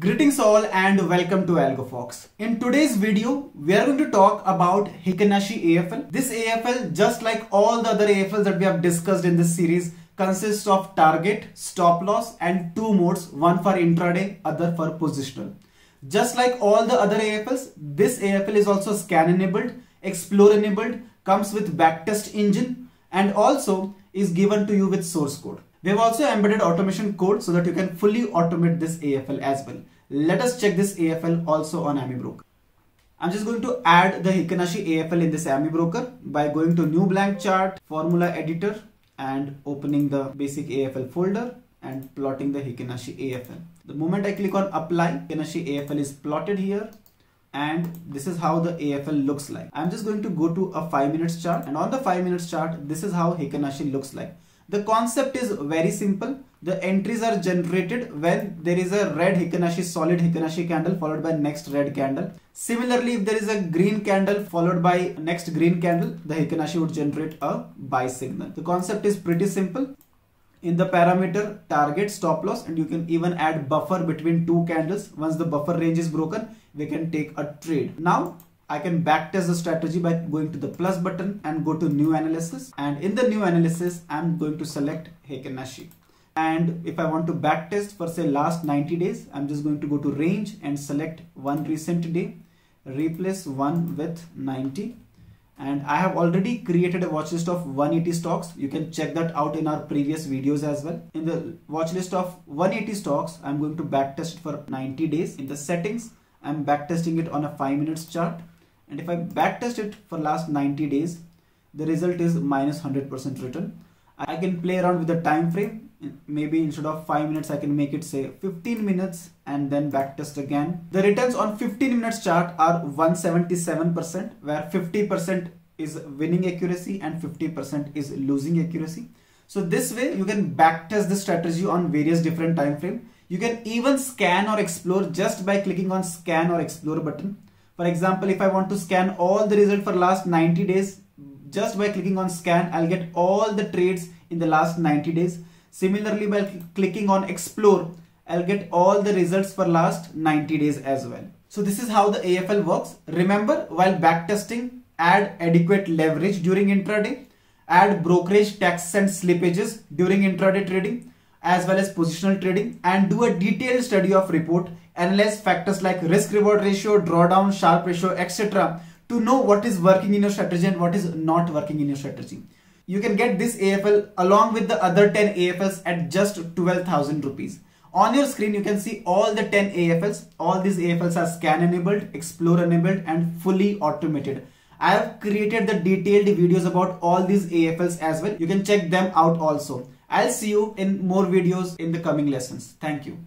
Greetings all and welcome to AlgoFox. In today's video, we are going to talk about Hikinashi AFL. This AFL, just like all the other AFLs that we have discussed in this series, consists of target, stop loss and two modes, one for intraday, other for positional. Just like all the other AFLs, this AFL is also scan enabled, explore enabled, comes with backtest engine and also is given to you with source code. We have also embedded automation code so that you can fully automate this AFL as well. Let us check this AFL also on AmiBroker. I'm just going to add the Hikinashi AFL in this AmiBroker by going to new blank chart, formula editor and opening the basic AFL folder and plotting the Hikinashi AFL. The moment I click on apply, Hikinashi AFL is plotted here. And this is how the AFL looks like. I'm just going to go to a 5 minutes chart, and on the 5 minutes chart, this is how Hikinashi looks like. The concept is very simple. The entries are generated when there is a red Hikinashi, solid Hikinashi candle followed by next red candle. Similarly, if there is a green candle followed by next green candle, the Hikinashi would generate a buy signal. The concept is pretty simple. In the parameter target, stop loss, and you can even add buffer between two candles. Once the buffer range is broken, we can take a trade. Now I can backtest the strategy by going to the plus button and go to new analysis, and in the new analysis I'm going to select Hikinashi. And if I want to backtest for say last 90 days, I'm just going to go to range and select one recent day, replace 1 with 90. And I have already created a watch list of 180 stocks. You can check that out in our previous videos as well. In the watch list of 180 stocks, I'm going to backtest it for 90 days. In the settings, I'm backtesting it on a 5 minutes chart. And if I backtest it for last 90 days, the result is minus 100% return. I can play around with the time frame. Maybe instead of 5 minutes, I can make it say 15 minutes and then backtest again. The returns on 15 minutes chart are 177%, where 50% is winning accuracy and 50% is losing accuracy. So this way you can backtest the strategy on various different time frame. You can even scan or explore just by clicking on scan or explore button. For example, if I want to scan all the results for last 90 days, just by clicking on scan, I'll get all the trades in the last 90 days. Similarly, by clicking on explore, I'll get all the results for last 90 days as well. So this is how the AFL works. Remember, while backtesting, add adequate leverage during intraday, add brokerage taxes and slippages during intraday trading, as well as positional trading, and do a detailed study of report, analyze factors like risk reward ratio, drawdown, Sharpe ratio, etc. to know what is working in your strategy and what is not working in your strategy. You can get this AFL along with the other 10 AFLs at just 12,000 rupees. On your screen, you can see all the 10 AFLs. All these AFLs are scan enabled, explore enabled and fully automated. I have created the detailed videos about all these AFLs as well. You can check them out also. I'll see you in more videos in the coming lessons. Thank you.